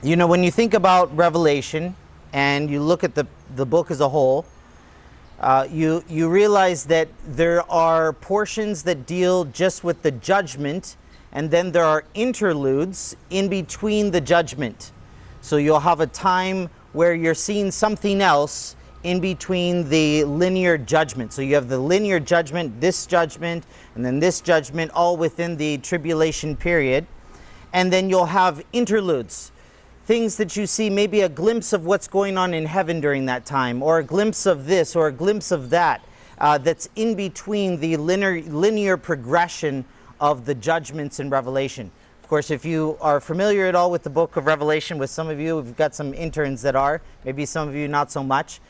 You know, when you think about Revelation and you look at the book as a whole, you realize that there are portions that deal just with the judgment, and then there are interludes in between the judgment. So you'll have a time where you're seeing something else in between the linear judgment. So you have the linear judgment, and then this judgment, all within the tribulation period. And then you'll have interludes, things that you see, maybe a glimpse of what's going on in heaven during that time, or a glimpse of this, or a glimpse of that, that's in between the linear progression of the judgments in Revelation. Of course, if you are familiar at all with the book of Revelation, with some of you, we've got some interns that are, maybe some of you not so much.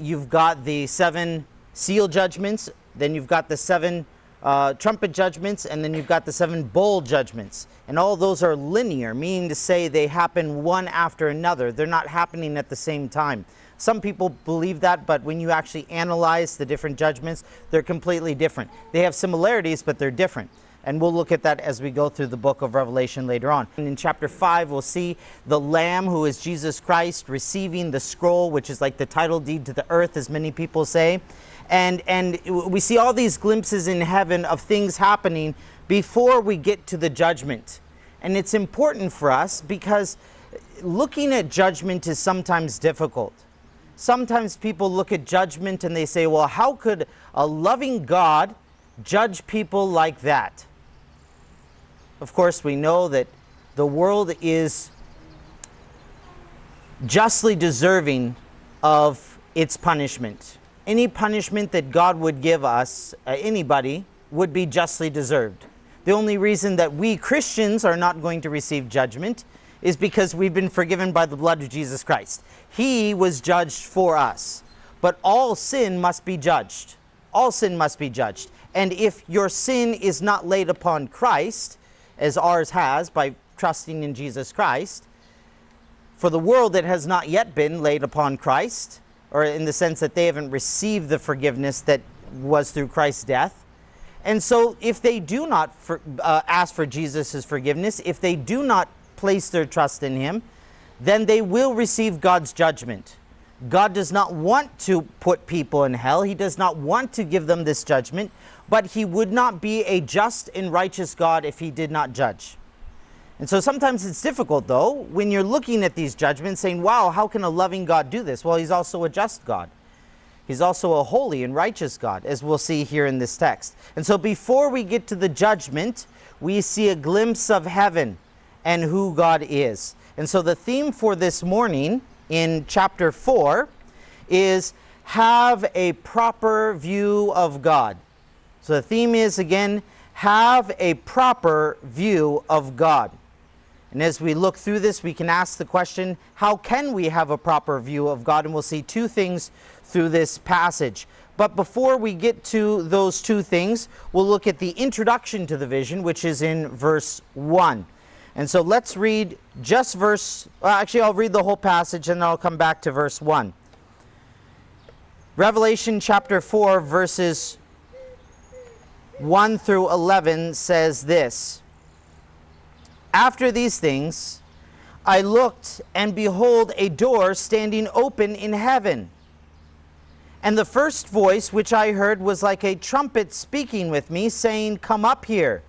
You've got the 7 seal judgments, then you've got the 7 trumpet judgments, and then you've got the 7 bowl judgments. And all those are linear, meaning to say they happen one after another. They're not happening at the same time. Some people believe that, but when you actually analyze the different judgments, they're completely different. They have similarities, but they're different. And we'll look at that as we go through the book of Revelation later on. And in chapter 5, we'll see the Lamb, who is Jesus Christ, receiving the scroll, which is like the title deed to the earth, as many people say. And we see all these glimpses in heaven of things happening before we get to the judgment. And it's important for us because looking at judgment is sometimes difficult. Sometimes people look at judgment and they say, well, how could a loving God judge people like that? Of course, we know that the world is justly deserving of its punishment. Any punishment that God would give us, anybody, would be justly deserved. The only reason that we Christians are not going to receive judgment is because we've been forgiven by the blood of Jesus Christ. He was judged for us. But all sin must be judged. All sin must be judged. And if your sin is not laid upon Christ, as ours has by trusting in Jesus Christ, for the world it has not yet been laid upon Christ, or in the sense that they haven't received the forgiveness that was through Christ's death. And so if they do not ask for Jesus' forgiveness, if they do not place their trust in Him, then they will receive God's judgment. God does not want to put people in hell. He does not want to give them this judgment, but He would not be a just and righteous God if He did not judge. And so sometimes it's difficult, though, when you're looking at these judgments saying, wow, how can a loving God do this? Well, He's also a just God. He's also a holy and righteous God, as we'll see here in this text. And so before we get to the judgment, we see a glimpse of heaven and who God is. And so the theme for this morning in chapter 4 is have a proper view of God. So the theme is, again, have a proper view of God. And as we look through this, we can ask the question, how can we have a proper view of God? And we'll see 2 things through this passage. But before we get to those 2 things, we'll look at the introduction to the vision, which is in verse 1. And so let's read just I'll read the whole passage and then I'll come back to verse 1. Revelation chapter 4, verses 1 through 11 says this. After these things, I looked, and behold, a door standing open in heaven. And the first voice which I heard was like a trumpet speaking with me, saying, Come up here,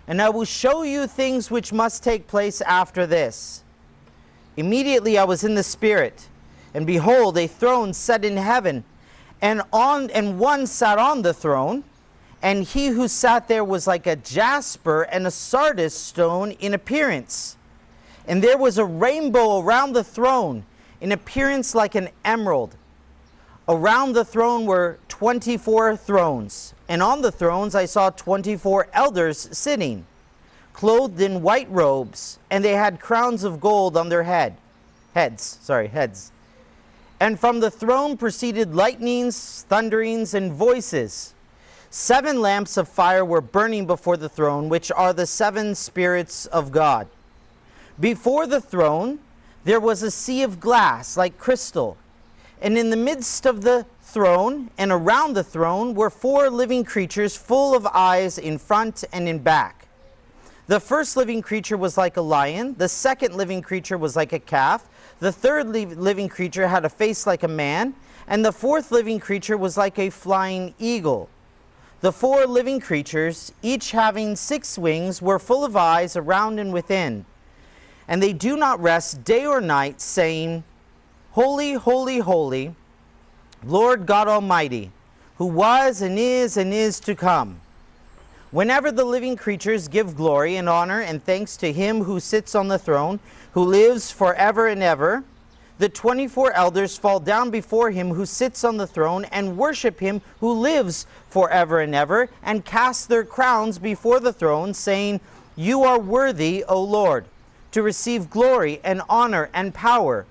and I will show you things which must take place after this. Immediately I was in the Spirit, and behold, a throne set in heaven, and one sat on the throne. And he who sat there was like a jasper and a sardis stone in appearance. And there was a rainbow around the throne, in appearance like an emerald. Around the throne were 24 thrones, and on the thrones I saw 24 elders sitting, clothed in white robes, and they had crowns of gold on their heads. And from the throne proceeded lightnings, thunderings, and voices. 7 lamps of fire were burning before the throne, which are the 7 spirits of God. Before the throne there was a sea of glass like crystal, and in the midst of the throne and around the throne were 4 living creatures full of eyes in front and in back. The first living creature was like a lion. The second living creature was like a calf. The third living creature had a face like a man. And the fourth living creature was like a flying eagle. The four living creatures, each having 6 wings, were full of eyes around and within. And they do not rest day or night, saying, Holy, holy, holy, Lord God Almighty, who was and is to come. Whenever the living creatures give glory and honor and thanks to him who sits on the throne, who lives forever and ever, the 24 elders fall down before him who sits on the throne and worship him who lives forever and ever, and cast their crowns before the throne, saying, You are worthy, O Lord, to receive glory and honor and power,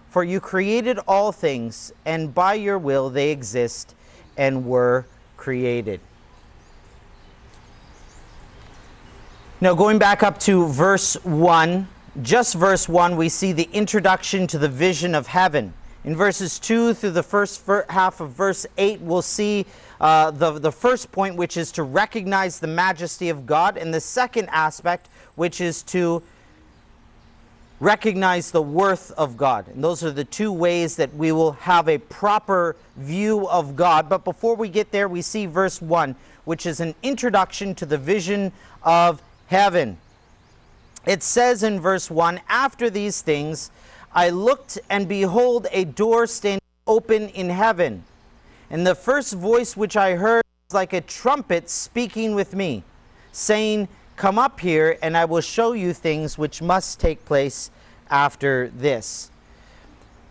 for you created all things, and by your will they exist and were created. Now, going back up to verse 1, just verse 1, we see the introduction to the vision of heaven. In verses 2 through the first half of verse 8, we'll see the first point, which is to recognize the majesty of God, and the second aspect, which is to recognize the worth of God. And those are the two ways that we will have a proper view of God. But before we get there, we see verse 1, which is an introduction to the vision of heaven. It says in verse 1, After these things I looked, and behold, a door standing open in heaven. And the first voice which I heard was like a trumpet speaking with me, saying, Come up here, and I will show you things which must take place after this.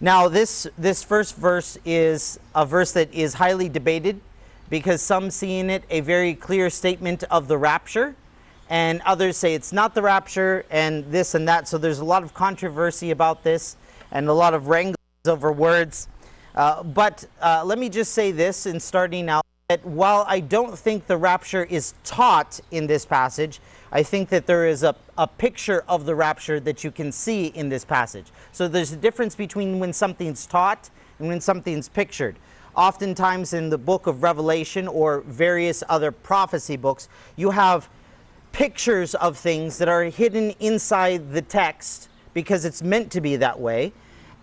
Now, this first verse is a verse that is highly debated, because some see in it a very clear statement of the rapture, and others say it's not the rapture, and this and that. So there's a lot of controversy about this, and a lot of wranglings over words. But let me just say this in starting out, that while I don't think the rapture is taught in this passage, I think that there is a picture of the rapture that you can see in this passage. So there's a difference between when something's taught and when something's pictured. Oftentimes in the book of Revelation or various other prophecy books, you have pictures of things that are hidden inside the text because it's meant to be that way,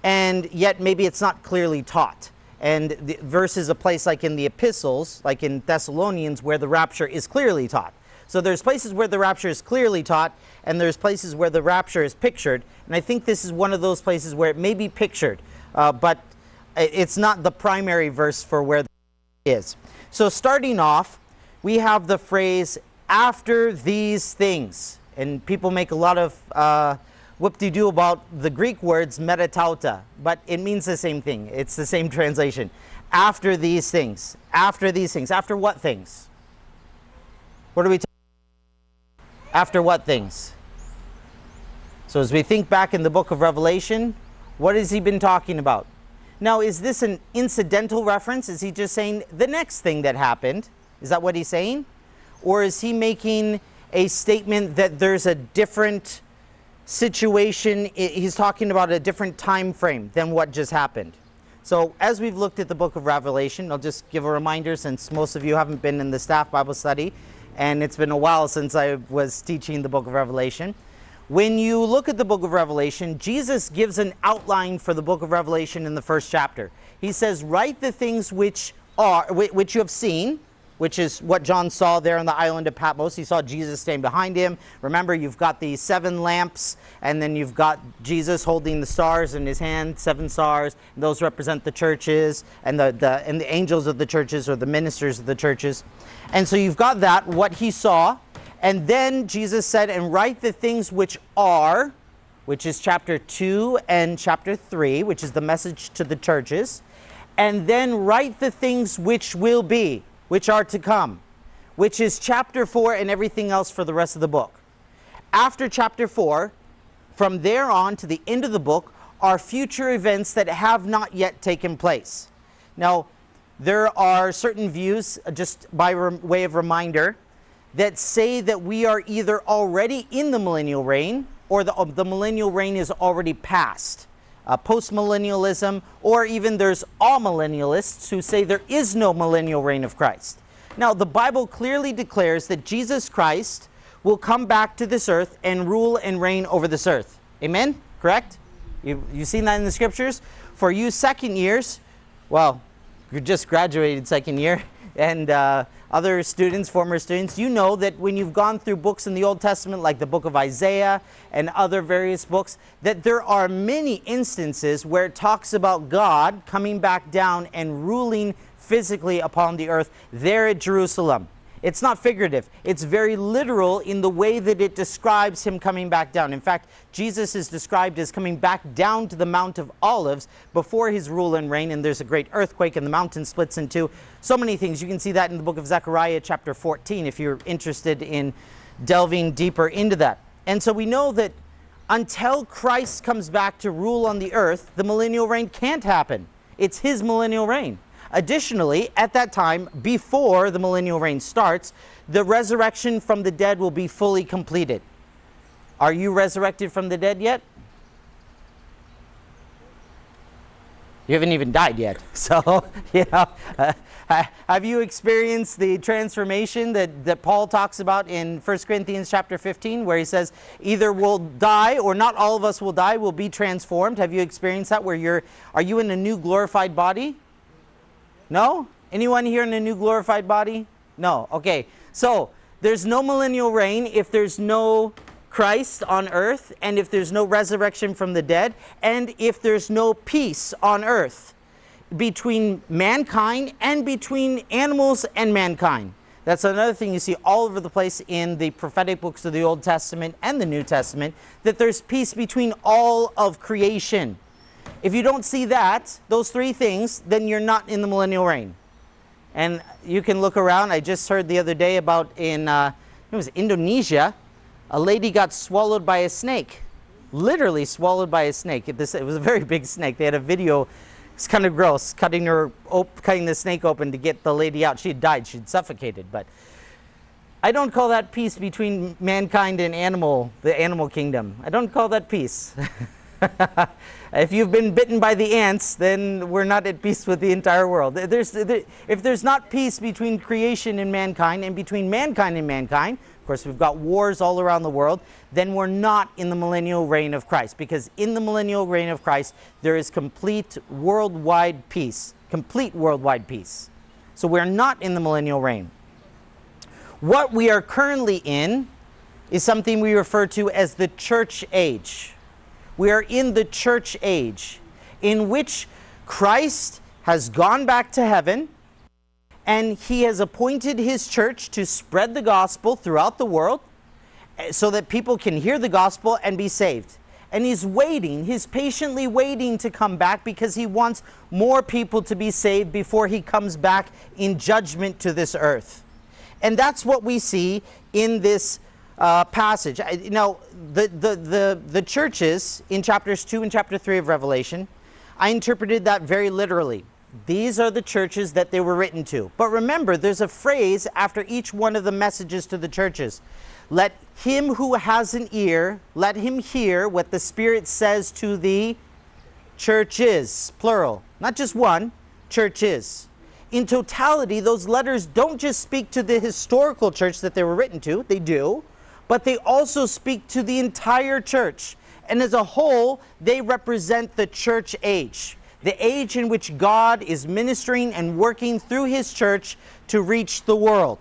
and yet maybe it's not clearly taught. And the verse is a place like in the epistles, like in Thessalonians, where the rapture is clearly taught. So there's places where the rapture is clearly taught, and there's places where the rapture is pictured. And I think this is one of those places where it may be pictured, but it's not the primary verse for where it is. So starting off, we have the phrase, after these things. And people make a lot of whoop-de-doo about the Greek words metatauta, but it means the same thing. It's the same translation. After these things. After these things. After what things? What are we talking about? After what things? So as we think back in the book of Revelation, what has he been talking about? Now, is this an incidental reference? Is he just saying the next thing that happened? Is that what he's saying? Or is he making a statement that there's a different situation? He's talking about a different time frame than what just happened. So as we've looked at the book of Revelation, I'll just give a reminder, since most of you haven't been in the staff Bible study, and it's been a while since I was teaching the book of Revelation. When you look at the book of Revelation, Jesus gives an outline for the book of Revelation in the first chapter. He says, write the things which you have seen, which is what John saw there on the island of Patmos. He saw Jesus standing behind him. Remember, you've got the 7 lamps, and then you've got Jesus holding the stars in his hand, 7 stars. And those represent the churches and the angels of the churches, or the ministers of the churches. And so you've got that, what he saw. And then Jesus said, and write the things which are, which is chapter 2 and chapter 3, which is the message to the churches. And then write the things which will be, which are to come, which is chapter 4 and everything else for the rest of the book. After chapter 4, from there on to the end of the book, are future events that have not yet taken place. Now, there are certain views, just by way of reminder, that say that we are either already in the millennial reign, or the millennial reign is already past. Post-millennialism, or even there's amillennialists who say there is no millennial reign of Christ. Now, the Bible clearly declares that Jesus Christ will come back to this earth and rule and reign over this earth. Amen? Correct? You've seen that in the scriptures? For you second years, well, you just graduated second year, and other students, former students, you know that when you've gone through books in the Old Testament, like the book of Isaiah and other various books, that there are many instances where it talks about God coming back down and ruling physically upon the earth there at Jerusalem. It's not figurative. It's very literal in the way that it describes him coming back down. In fact, Jesus is described as coming back down to the Mount of Olives before his rule and reign, and there's a great earthquake and the mountain splits in two. So many things. You can see that in the book of Zechariah chapter 14 if you're interested in delving deeper into that. And so we know that until Christ comes back to rule on the earth, the millennial reign can't happen. It's his millennial reign. Additionally, at that time, before the millennial reign starts, the resurrection from the dead will be fully completed. Are you resurrected from the dead yet? You haven't even died yet. So, have you experienced the transformation that Paul talks about in 1 Corinthians chapter 15, where he says, either we'll die or not all of us will die, we'll be transformed. Have you experienced that are you in a new glorified body? No? Anyone here in a new glorified body? No. Okay. So, there's no millennial reign if there's no Christ on earth, and if there's no resurrection from the dead, and if there's no peace on earth between mankind and between animals and mankind. That's another thing you see all over the place in the prophetic books of the Old Testament and the New Testament, that there's peace between all of creation. If you don't see that, those three things, then you're not in the millennial reign. And you can look around. I just heard the other day about it was Indonesia, a lady got swallowed by a snake. Literally swallowed by a snake. It was a very big snake. They had a video. It's kind of gross, cutting the snake open to get the lady out. She had died. She'd suffocated. But I don't call that peace between mankind and the animal kingdom. I don't call that peace. If you've been bitten by the ants, then we're not at peace with the entire world. If there's not peace between creation and mankind, and between mankind and mankind, of course we've got wars all around the world, then we're not in the millennial reign of Christ. Because in the millennial reign of Christ, there is complete worldwide peace. Complete worldwide peace. So we're not in the millennial reign. What we are currently in is something we refer to as the church age. We are in the church age, in which Christ has gone back to heaven, and he has appointed his church to spread the gospel throughout the world so that people can hear the gospel and be saved. And he's patiently waiting to come back because he wants more people to be saved before he comes back in judgment to this earth. And that's what we see in this passage. Now, the churches in chapters 2 and chapter 3 of Revelation, I interpreted that very literally. These are the churches that they were written to. But remember, there's a phrase after each one of the messages to the churches. Let him who has an ear, let him hear what the Spirit says to the churches, plural. Not just one, churches. In totality, those letters don't just speak to the historical church that they were written to, they do, but they also speak to the entire church. And as a whole, they represent the church age, the age in which God is ministering and working through his church to reach the world.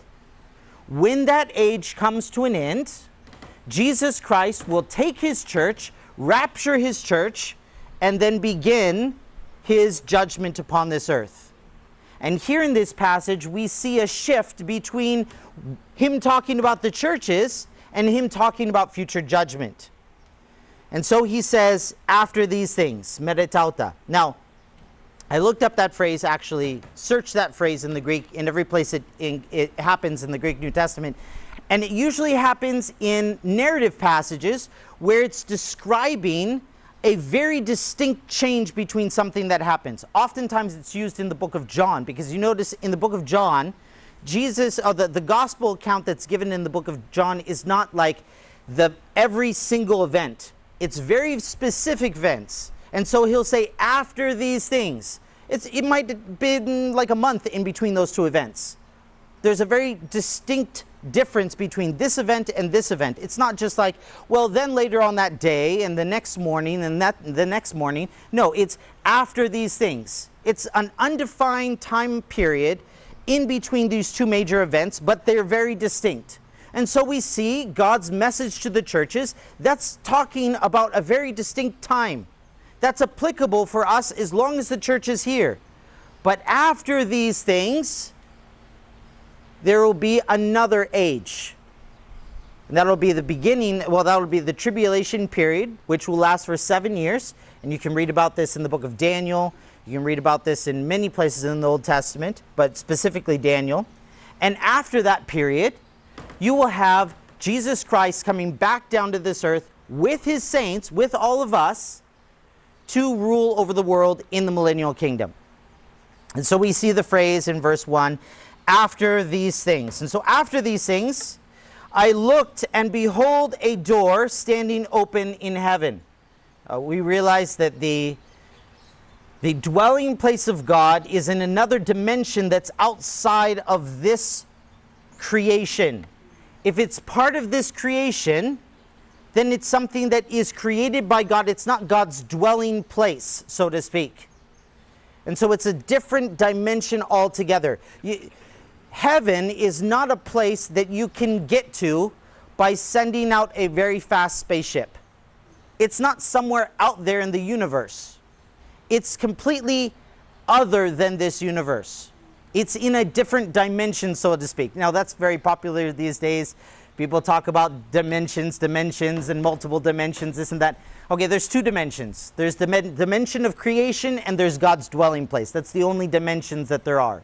When that age comes to an end, Jesus Christ will take his church, rapture his church, and then begin his judgment upon this earth. And here in this passage, we see a shift between him talking about the churches and him talking about future judgment. And so he says, after these things, metatauta. Now, I looked up that phrase, actually searched that phrase in the Greek, in every place it happens in the Greek New Testament. And it usually happens in narrative passages where it's describing a very distinct change between something that happens. Oftentimes it's used in the book of John, because you notice in the book of John, the gospel account that's given in the book of John is not like every single event. It's very specific events. And so he'll say, after these things. It might have been like a month in between those two events. There's a very distinct difference between this event and this event. It's not just like, well, then later on that day and the next morning and the next morning. No, it's after these things. It's an undefined time period in between these two major events, but they're very distinct. And so we see God's message to the churches, that's talking about a very distinct time. That's applicable for us as long as the church is here. But after these things, there will be another age. And that'll be the beginning, well, that'll be the tribulation period, which will last for 7 years. And you can read about this in the book of Daniel. You can read about this in many places in the Old Testament, but specifically Daniel. And after that period, you will have Jesus Christ coming back down to this earth with his saints, with all of us, to rule over the world in the millennial kingdom. And so we see the phrase in verse 1, after these things. And so after these things, I looked, and behold, a door standing open in heaven. We realize that the dwelling place of God is in another dimension that's outside of this creation. If it's part of this creation, then it's something that is created by God. It's not God's dwelling place, so to speak. And so it's a different dimension altogether. Heaven is not a place that you can get to by sending out a very fast spaceship. It's not somewhere out there in the universe. It's completely other than this universe. It's in a different dimension, so to speak. Now, that's very popular these days. People talk about dimensions, and multiple dimensions, this and that. Okay, there's two dimensions. There's the dimension of creation, and there's God's dwelling place. That's the only dimensions that there are.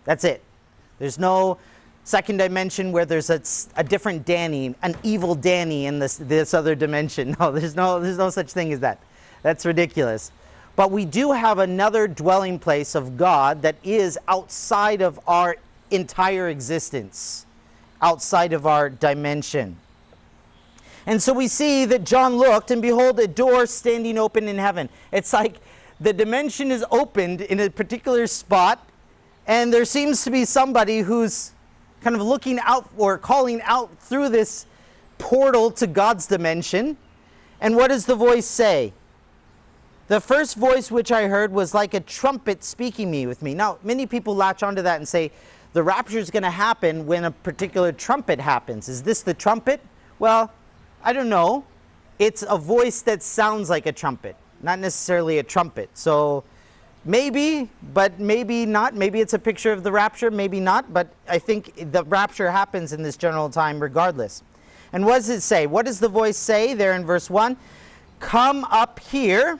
That's it. There's no second dimension where there's a different Danny, an evil Danny in this other dimension. No, there's no such thing as that. That's ridiculous. But we do have another dwelling place of God that is outside of our entire existence, outside of our dimension. And so we see that John looked, and behold, a door standing open in heaven. It's like the dimension is opened in a particular spot, and there seems to be somebody who's kind of looking out or calling out through this portal to God's dimension. And what does the voice say? The first voice which I heard was like a trumpet speaking with me. Now, many people latch onto that and say, the rapture is going to happen when a particular trumpet happens. Is this the trumpet? Well, I don't know. It's a voice that sounds like a trumpet, not necessarily a trumpet. So maybe, but maybe not. Maybe it's a picture of the rapture, maybe not. But I think the rapture happens in this general time regardless. And what does it say? What does the voice say there in verse 1? Come up here,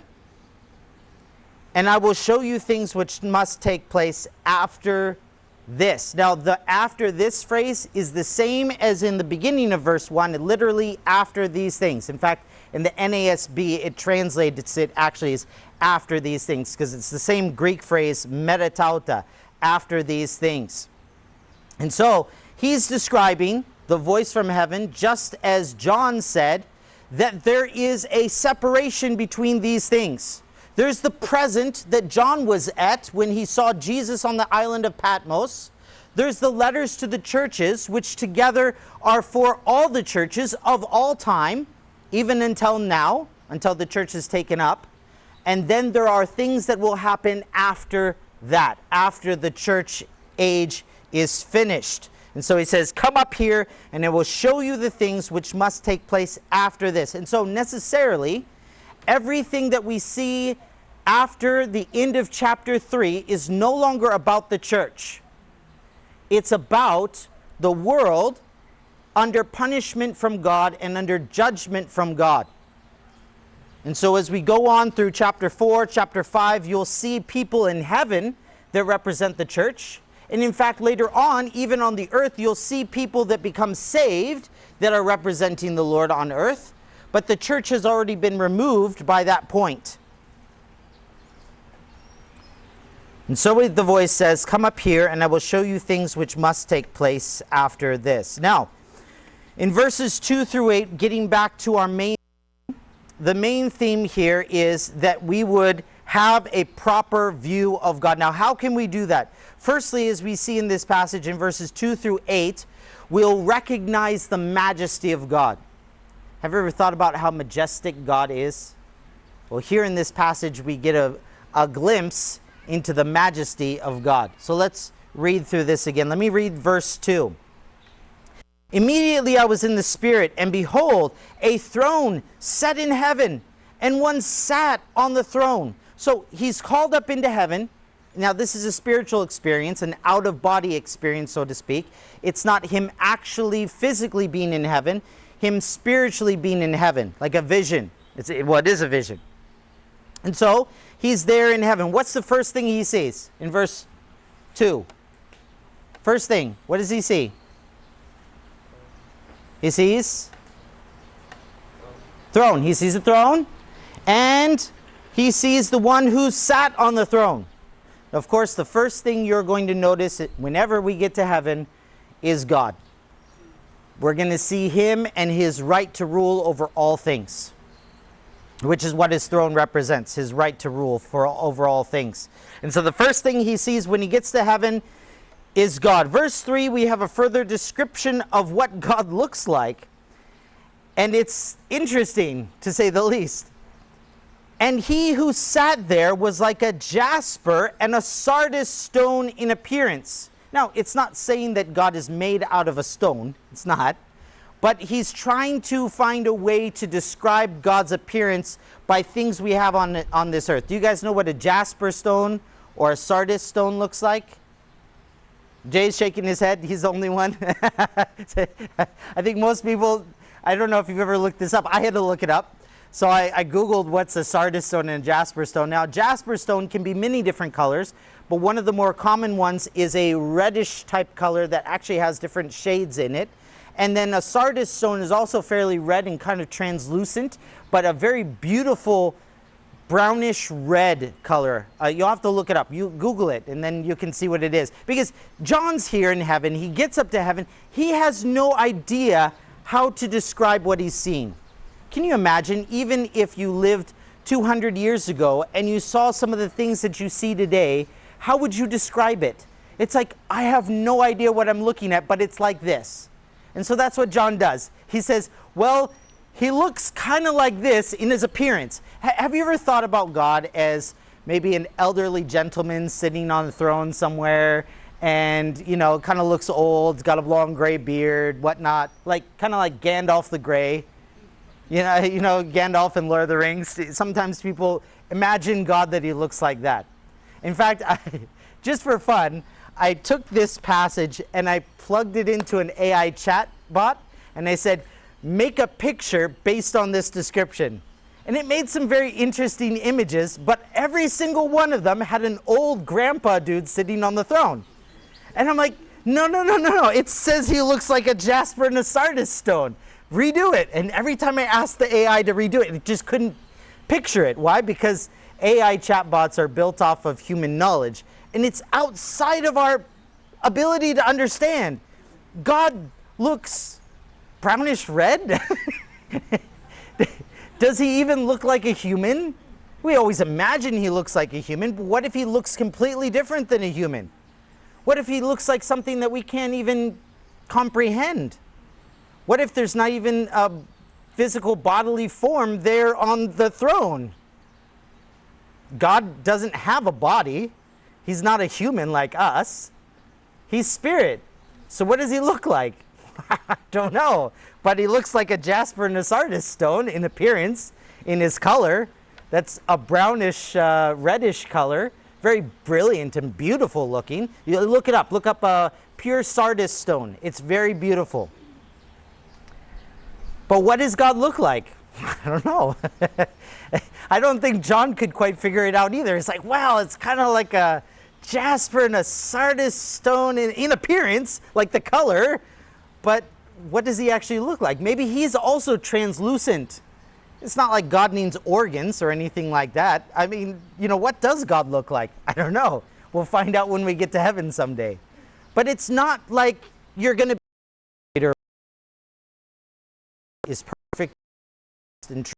and I will show you things which must take place after this. Now, the after this phrase is the same as in the beginning of verse 1, literally after these things. In fact, in the NASB, it translates it actually as after these things, because it's the same Greek phrase, metatauta, after these things. And so, he's describing the voice from heaven, just as John said, that there is a separation between these things. There's the present that John was at when he saw Jesus on the island of Patmos. There's the letters to the churches, which together are for all the churches of all time, even until now, until the church is taken up. And then there are things that will happen after that, after the church age is finished. And so he says, come up here, and it will show you the things which must take place after this. And so necessarily, everything that we see after the end of chapter 3 is no longer about the church. It's about the world under punishment from God and under judgment from God. And so as we go on through chapter 4, chapter 5, you'll see people in heaven that represent the church. And in fact, later on, even on the earth, you'll see people that become saved that are representing the Lord on earth. But the church has already been removed by that point. And so the voice says, come up here, and I will show you things which must take place after this. Now, in verses 2 through 8, getting back to our the main theme here is that we would have a proper view of God. Now, how can we do that? Firstly, as we see in this passage in verses 2 through 8, we'll recognize the majesty of God. Have you ever thought about how majestic God is? Well, here in this passage, we get a glimpse into the majesty of God. So let's read through this again. Let me read verse 2. Immediately I was in the Spirit, and behold, a throne set in heaven, and one sat on the throne. So he's called up into heaven. Now this is a spiritual experience, an out-of-body experience, so to speak. It's not him actually physically being in heaven, him spiritually being in heaven, like a vision. It is a vision. And so he's there in heaven. What's the first thing he sees in verse 2? First thing, what does he see? He sees throne. He sees a throne, and he sees the one who sat on the throne. Of course, the first thing you're going to notice whenever we get to heaven is God. We're going to see him and his right to rule over all things, which is what his throne represents, his right to rule over all things. And so the first thing he sees when he gets to heaven is God. Verse 3, we have a further description of what God looks like. And it's interesting, to say the least. And he who sat there was like a jasper and a sardis stone in appearance. Now, it's not saying that God is made out of a stone. It's not. But he's trying to find a way to describe God's appearance by things we have on this earth. Do you guys know what a jasper stone or a sardis stone looks like? Jay's shaking his head. He's the only one. I think most people, I don't know if you've ever looked this up. I had to look it up. So I Googled what's a sardis stone and a jasper stone. Now, jasper stone can be many different colors, but one of the more common ones is a reddish type color that actually has different shades in it. And then a sardis stone is also fairly red and kind of translucent, but a very beautiful brownish red color. You'll have to look it up. You Google it, and then you can see what it is. Because John's here in heaven. He gets up to heaven. He has no idea how to describe what he's seen. Can you imagine, even if you lived 200 years ago and you saw some of the things that you see today, how would you describe it? It's like, I have no idea what I'm looking at, but it's like this. And so that's what John does. He says, well, he looks kind of like this in his appearance. Have you ever thought about God as maybe an elderly gentleman sitting on the throne somewhere and, you know, kind of looks old, got a long gray beard, whatnot, like kind of like Gandalf the Grey? You know, Gandalf in Lord of the Rings. Sometimes people imagine God that he looks like that. In fact, just for fun, I took this passage and I plugged it into an AI chat bot, and I said, make a picture based on this description. And it made some very interesting images, but every single one of them had an old grandpa dude sitting on the throne. And I'm like, no. It says he looks like a jasper and a sardis stone. Redo it. And every time I asked the AI to redo it, it just couldn't picture it. Why? Because AI chatbots are built off of human knowledge, and it's outside of our ability to understand. God looks brownish red? Does he even look like a human? We always imagine he looks like a human, but what if he looks completely different than a human? What if he looks like something that we can't even comprehend? What if there's not even a physical bodily form there on the throne? God doesn't have a body. He's not a human like us. He's spirit. So what does he look like? I don't know. But he looks like a jasper and a sardis stone in appearance, in his color. That's a brownish, reddish color. Very brilliant and beautiful looking. You look it up. Look up a pure sardis stone. It's very beautiful. But what does God look like? I don't know. I don't think John could quite figure it out either. It's like, wow, it's kind of like a jasper and a sardis stone in appearance, like the color. But what does he actually look like? Maybe he's also translucent. It's not like God needs organs or anything like that. I mean, you know, what does God look like? I don't know. We'll find out when we get to heaven someday. But it's not like you're going to be is perfect and